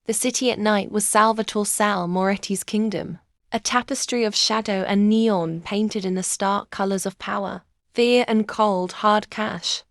The city at night was Salvatore Sal Moretti's kingdom, a tapestry of shadow and neon painted in the stark colors of power, fear and cold, hard cash.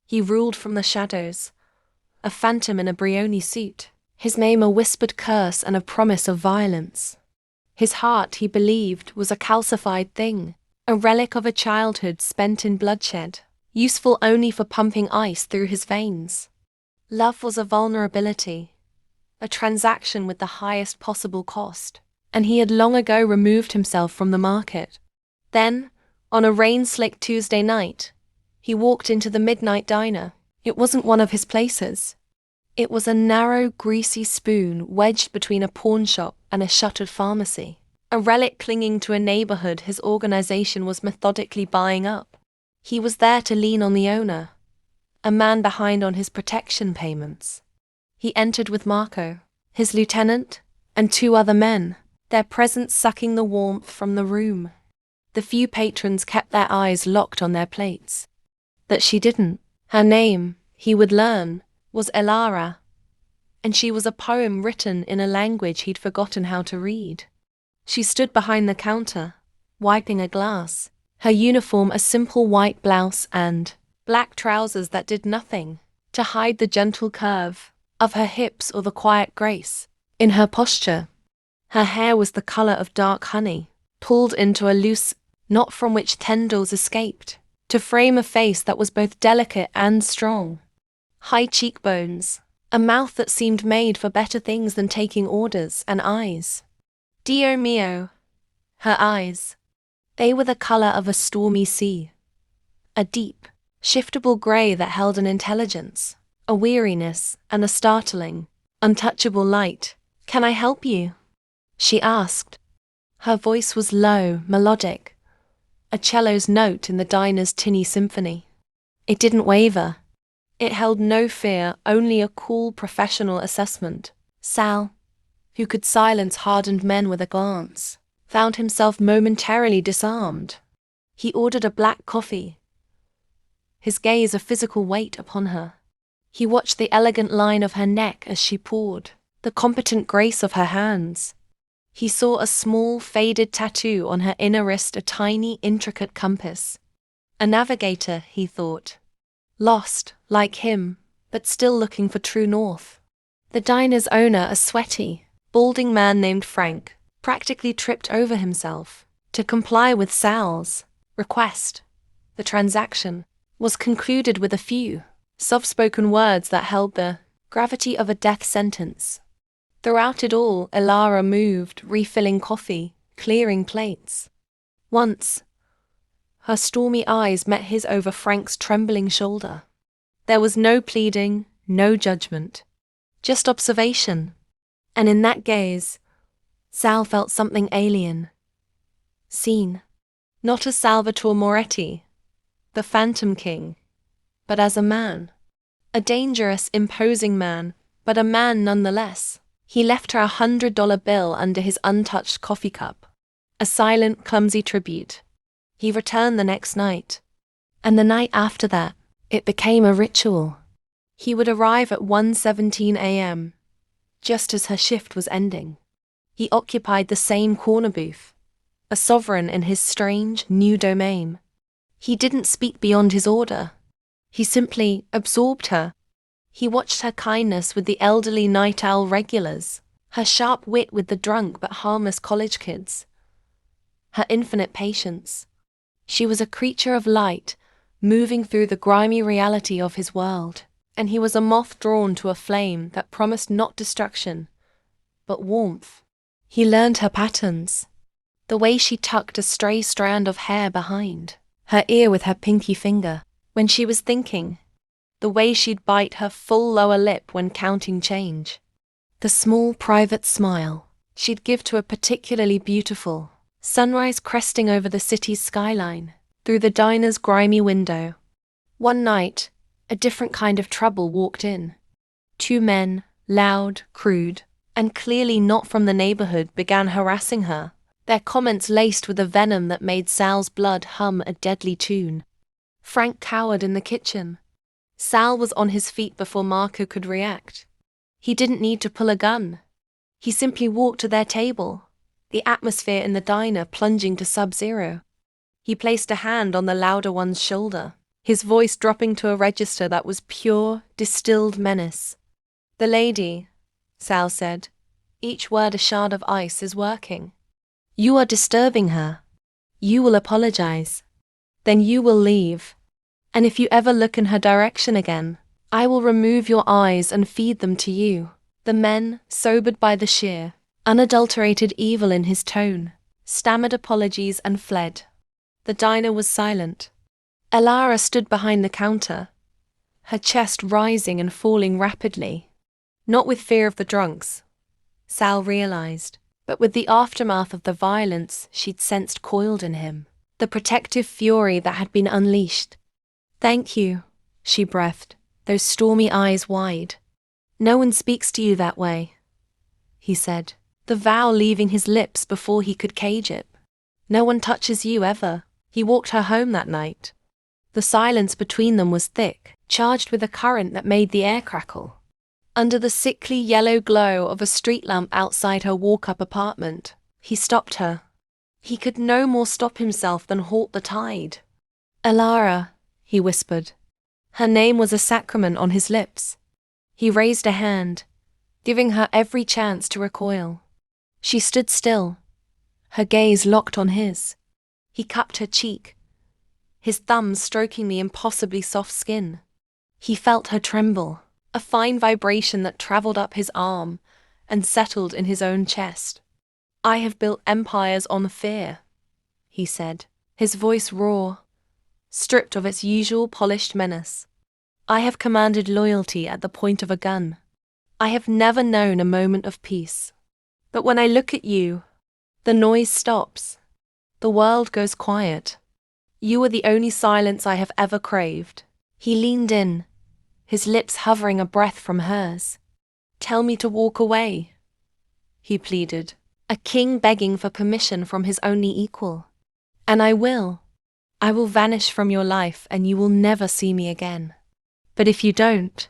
He ruled from the shadows, a phantom in a Brioni suit, his name a whispered curse and a promise of violence. His heart, he believed, was a calcified thing, a relic of a childhood spent in bloodshed, useful only for pumping ice through his veins. Love was a vulnerability, a transaction with the highest possible cost, and he had long ago removed himself from the market. Then, on a rain-slicked Tuesday night, he walked into the midnight diner. It wasn't one of his places. It was a narrow, greasy spoon wedged between a pawn shop and a shuttered pharmacy, a relic clinging to a neighborhood his organization was methodically buying up. He was there to lean on the owner, a man behind on his protection payments. He entered with Marco, his lieutenant, and 2 other men, their presence sucking the warmth from the room. The few patrons kept their eyes locked on their plates. That she didn't. Her name, he would learn, was Elara, and she was a poem written in a language he'd forgotten how to read. She stood behind the counter, wiping a glass, her uniform a simple white blouse and black trousers that did nothing to hide the gentle curve of her hips or the quiet grace in her posture. Her hair was the color of dark honey, pulled into a loose knot from which tendrils escaped, to frame a face that was both delicate and strong. High cheekbones, a mouth that seemed made for better things than taking orders, and eyes. Dio mio! Her eyes. They were the color of a stormy sea. A deep, shiftable gray that held an intelligence, a weariness, and a startling, untouchable light. "Can I help you?" she asked. Her voice was low, melodic, a cello's note in the diner's tinny symphony. It didn't waver. It held no fear, only a cool professional assessment. Sal, who could silence hardened men with a glance, found himself momentarily disarmed. He ordered a black coffee, his gaze a physical weight upon her. He watched the elegant line of her neck as she poured, the competent grace of her hands. He saw a small, faded tattoo on her inner wrist, a tiny, intricate compass. A navigator, he thought. Lost, like him, but still looking for true north. The diner's owner, a sweaty, balding man named Frank, practically tripped over himself to comply with Sal's request. The transaction was concluded with a few soft-spoken words that held the gravity of a death sentence. Throughout it all, Elara moved, refilling coffee, clearing plates. Once, her stormy eyes met his over Frank's trembling shoulder. There was no pleading, no judgment, just observation. And in that gaze, Sal felt something alien. Seen, not as Salvatore Moretti, the Phantom King, but as a man. A dangerous, imposing man, but a man nonetheless. He left her $100 bill under his untouched coffee cup. A silent, clumsy tribute. He returned the next night. And the night after that, it became a ritual. He would arrive at 1:17 a.m., just as her shift was ending. He occupied the same corner booth, a sovereign in his strange, new domain. He didn't speak beyond his order. He simply absorbed her. He watched her kindness with the elderly night owl regulars, her sharp wit with the drunk but harmless college kids, her infinite patience. She was a creature of light, moving through the grimy reality of his world, and he was a moth drawn to a flame that promised not destruction, but warmth. He learned her patterns, the way she tucked a stray strand of hair behind her ear with her pinky finger when she was thinking, the way she'd bite her full lower lip when counting change, the small private smile she'd give to a particularly beautiful sunrise cresting over the city's skyline through the diner's grimy window. One night, a different kind of trouble walked in. 2 men, loud, crude, and clearly not from the neighborhood, began harassing her, their comments laced with a venom that made Sal's blood hum a deadly tune. Frank cowered in the kitchen. Sal was on his feet before Marco could react. He didn't need to pull a gun. He simply walked to their table, the atmosphere in the diner plunging to sub-zero. He placed a hand on the louder one's shoulder, his voice dropping to a register that was pure, distilled menace. "The lady," Sal said, each word a shard of ice, "is working. You are disturbing her. You will apologize. Then you will leave. And if you ever look in her direction again, I will remove your eyes and feed them to you." The men, sobered by the sheer, unadulterated evil in his tone, stammered apologies and fled. The diner was silent. Elara stood behind the counter, her chest rising and falling rapidly. Not with fear of the drunks, Sal realized, but with the aftermath of the violence she'd sensed coiled in him, the protective fury that had been unleashed. "Thank you," she breathed, those stormy eyes wide. "No one speaks to you that way," he said, the vow leaving his lips before he could cage it. "No one touches you ever." He walked her home that night. The silence between them was thick, charged with a current that made the air crackle. Under the sickly yellow glow of a street lamp outside her walk-up apartment, he stopped her. He could no more stop himself than halt the tide. "Elara," he whispered. Her name was a sacrament on his lips. He raised a hand, giving her every chance to recoil. She stood still, her gaze locked on his. He cupped her cheek, his thumbs stroking the impossibly soft skin. He felt her tremble, a fine vibration that traveled up his arm and settled in his own chest. "I have built empires on fear," he said, his voice raw, stripped of its usual polished menace. "I have commanded loyalty at the point of a gun. I have never known a moment of peace. But when I look at you, the noise stops. The world goes quiet. You are the only silence I have ever craved." He leaned in, his lips hovering a breath from hers. "Tell me to walk away," he pleaded, a king begging for permission from his only equal. "And I will. I will vanish from your life and you will never see me again." "But if you don't?"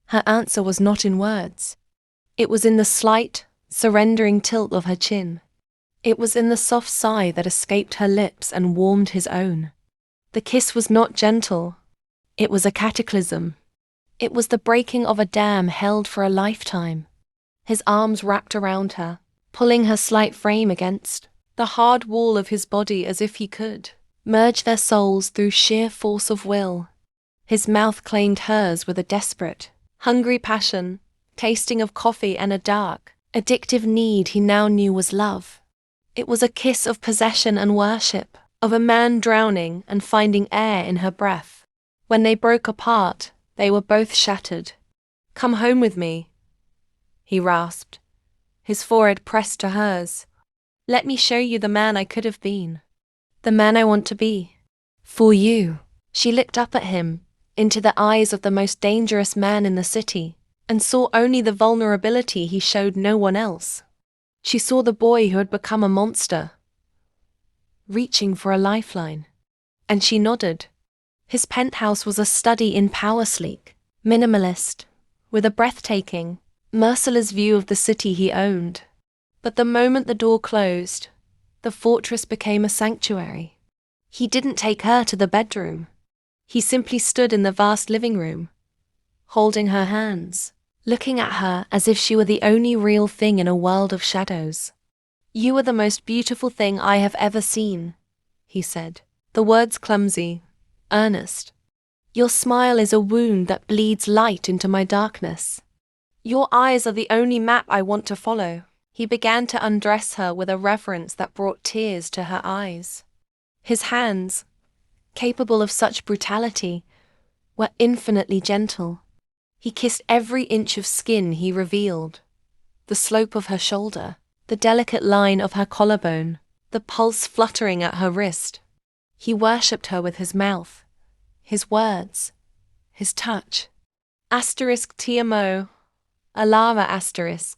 Her answer was not in words. It was in the slight, surrendering tilt of her chin. It was in the soft sigh that escaped her lips and warmed his own. The kiss was not gentle. It was a cataclysm. It was the breaking of a dam held for a lifetime. His arms wrapped around her, pulling her slight frame against the hard wall of his body as if he could merge their souls through sheer force of will. His mouth claimed hers with a desperate, hungry passion, tasting of coffee and a dark, addictive need he now knew was love. It was a kiss of possession and worship, of a man drowning and finding air in her breath. When they broke apart, they were both shattered. "Come home with me," he rasped, his forehead pressed to hers. "Let me show you the man I could have been. The man I want to be. For you." She looked up at him, into the eyes of the most dangerous man in the city, and saw only the vulnerability he showed no one else. She saw the boy who had become a monster, reaching for a lifeline. And she nodded. His penthouse was a study in power, sleek, minimalist, with a breathtaking, merciless view of the city he owned. But the moment the door closed, the fortress became a sanctuary. He didn't take her to the bedroom. He simply stood in the vast living room, holding her hands, looking at her as if she were the only real thing in a world of shadows. "You are the most beautiful thing I have ever seen," he said, the words clumsy, earnest. "Your smile is a wound that bleeds light into my darkness. Your eyes are the only map I want to follow." He began to undress her with a reverence that brought tears to her eyes. His hands, capable of such brutality, were infinitely gentle. He kissed every inch of skin he revealed, the slope of her shoulder, the delicate line of her collarbone, the pulse fluttering at her wrist. He worshipped her with his mouth, his words, his touch. *TMO, Elara*.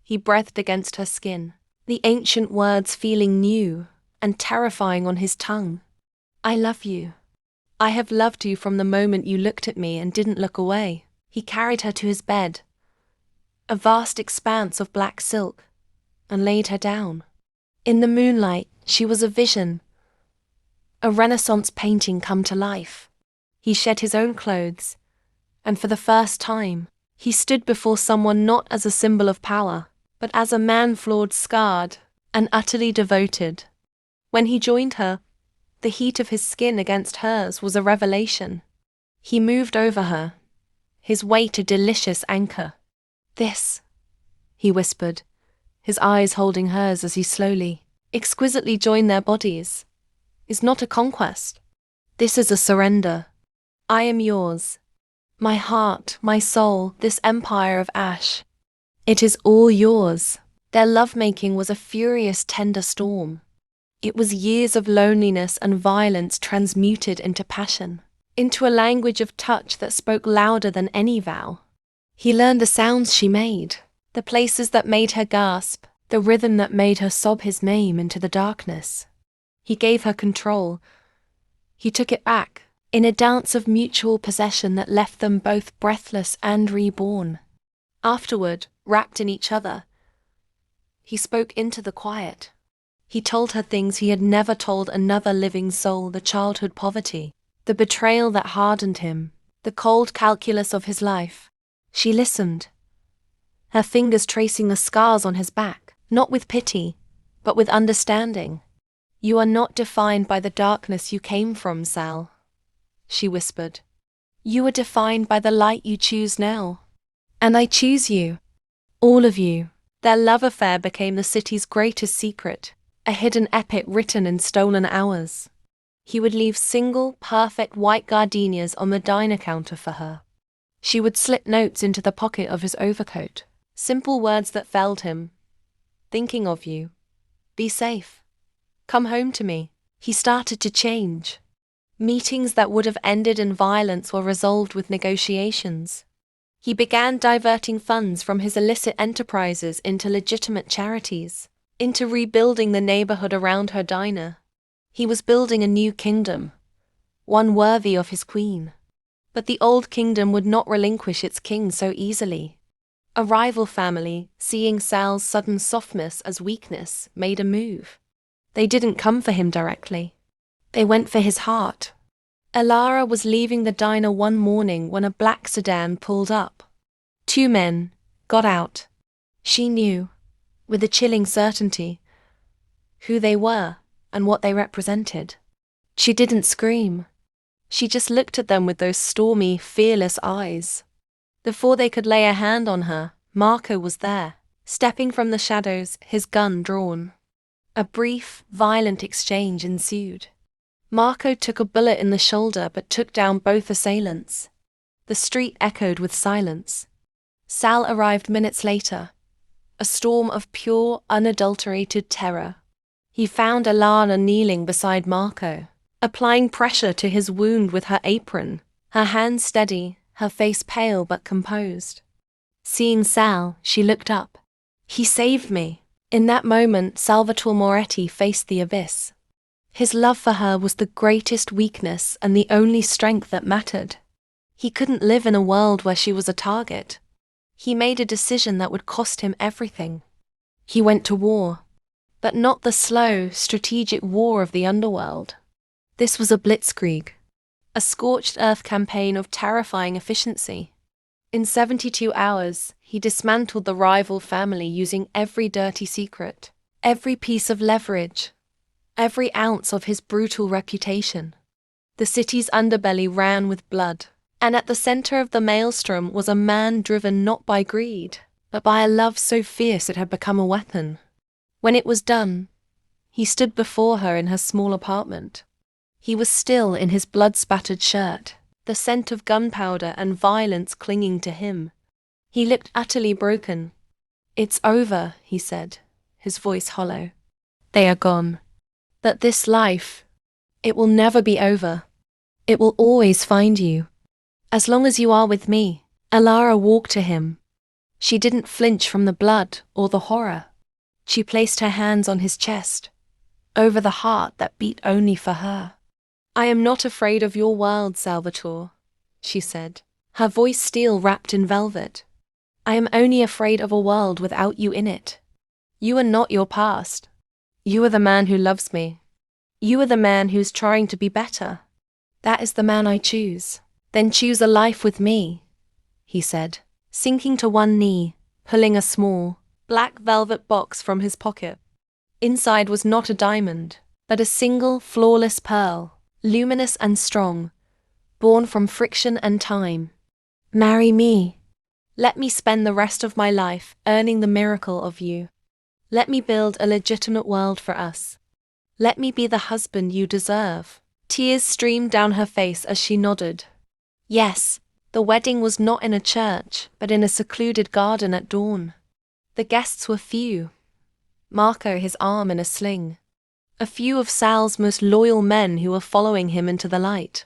He breathed against her skin, the ancient words feeling new and terrifying on his tongue. "I love you. I have loved you from the moment you looked at me and didn't look away." He carried her to his bed, a vast expanse of black silk, and laid her down. In the moonlight, she was a vision, a Renaissance painting come to life. He shed his own clothes, and for the first time, he stood before someone not as a symbol of power, but as a man flawed, scarred, and utterly devoted. When he joined her, the heat of his skin against hers was a revelation. He moved over her, his weight a delicious anchor. "This," he whispered, his eyes holding hers as he slowly, exquisitely joined their bodies, "is not a conquest. This is a surrender. I am yours. My heart, my soul, this empire of ash. It is all yours." Their lovemaking was a furious, tender storm. It was years of loneliness and violence transmuted into passion, into a language of touch that spoke louder than any vow. He learned the sounds she made, the places that made her gasp, the rhythm that made her sob his name into the darkness. He gave her control. He took it back, in a dance of mutual possession that left them both breathless and reborn. Afterward, wrapped in each other, he spoke into the quiet. He told her things he had never told another living soul: the childhood poverty, the betrayal that hardened him, the cold calculus of his life. She listened, her fingers tracing the scars on his back, not with pity, but with understanding. "You are not defined by the darkness you came from, Sal," she whispered. "You are defined by the light you choose now. And I choose you. All of you." Their love affair became the city's greatest secret, a hidden epic written in stolen hours. He would leave single, perfect white gardenias on the diner counter for her. She would slip notes into the pocket of his overcoat, simple words that felled him. "Thinking of you. Be safe. Come home to me." He started to change. Meetings that would have ended in violence were resolved with negotiations. He began diverting funds from his illicit enterprises into legitimate charities, into rebuilding the neighborhood around her diner. He was building a new kingdom, one worthy of his queen. But the old kingdom would not relinquish its king so easily. A rival family, seeing Sal's sudden softness as weakness, made a move. They didn't come for him directly. They went for his heart. Elara was leaving the diner one morning when a black sedan pulled up. Two men got out. She knew, with a chilling certainty, who they were and what they represented. She didn't scream. She just looked at them with those stormy, fearless eyes. Before they could lay a hand on her, Marco was there, stepping from the shadows, his gun drawn. A brief, violent exchange ensued. Marco took a bullet in the shoulder but took down both assailants. The street echoed with silence. Sal arrived minutes later, a storm of pure, unadulterated terror. He found Elara kneeling beside Marco, applying pressure to his wound with her apron, her hands steady, her face pale but composed. Seeing Sal, she looked up. "He saved me." In that moment, Salvatore Moretti faced the abyss. His love for her was the greatest weakness and the only strength that mattered. He couldn't live in a world where she was a target. He made a decision that would cost him everything. He went to war, but not the slow, strategic war of the underworld. This was a blitzkrieg, a scorched earth campaign of terrifying efficiency. In 72 hours, he dismantled the rival family using every dirty secret, every piece of leverage, every ounce of his brutal reputation. The city's underbelly ran with blood, and at the center of the maelstrom was a man driven not by greed, but by a love so fierce it had become a weapon. When it was done, he stood before her in her small apartment. He was still in his blood-spattered shirt, the scent of gunpowder and violence clinging to him. He looked utterly broken. "It's over," he said, his voice hollow. "They are gone. But this life, it will never be over. It will always find you. As long as you are with me." Elara walked to him. She didn't flinch from the blood or the horror. She placed her hands on his chest, over the heart that beat only for her. "I am not afraid of your world, Salvatore," she said, her voice steel wrapped in velvet. I am only afraid of a world without you in it. You are not your past. You are the man who loves me. You are the man who's trying to be better. That is the man I choose. Then choose a life with me, he said, sinking to one knee, pulling a small, black velvet box from his pocket. Inside was not a diamond, but a single, flawless pearl, luminous and strong, born from friction and time. Marry me. Let me spend the rest of my life earning the miracle of you. Let me build a legitimate world for us. Let me be the husband you deserve. Tears streamed down her face as she nodded. Yes, the wedding was not in a church, but in a secluded garden at dawn. The guests were few. Marco, his arm in a sling. A few of Sal's most loyal men who were following him into the light.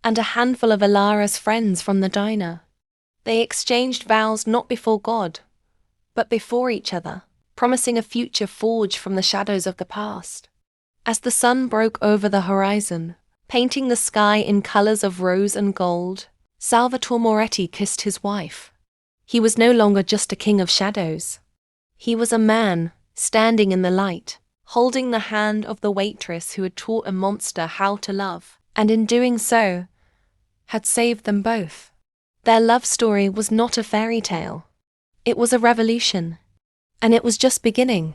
And a handful of Elara's friends from the diner. They exchanged vows not before God, but before each other, promising a future forged from the shadows of the past. As the sun broke over the horizon, painting the sky in colors of rose and gold, Salvatore Moretti kissed his wife. He was no longer just a king of shadows. He was a man, standing in the light, holding the hand of the waitress who had taught a monster how to love, and in doing so, had saved them both. Their love story was not a fairy tale. It was a revolution. And it was just beginning.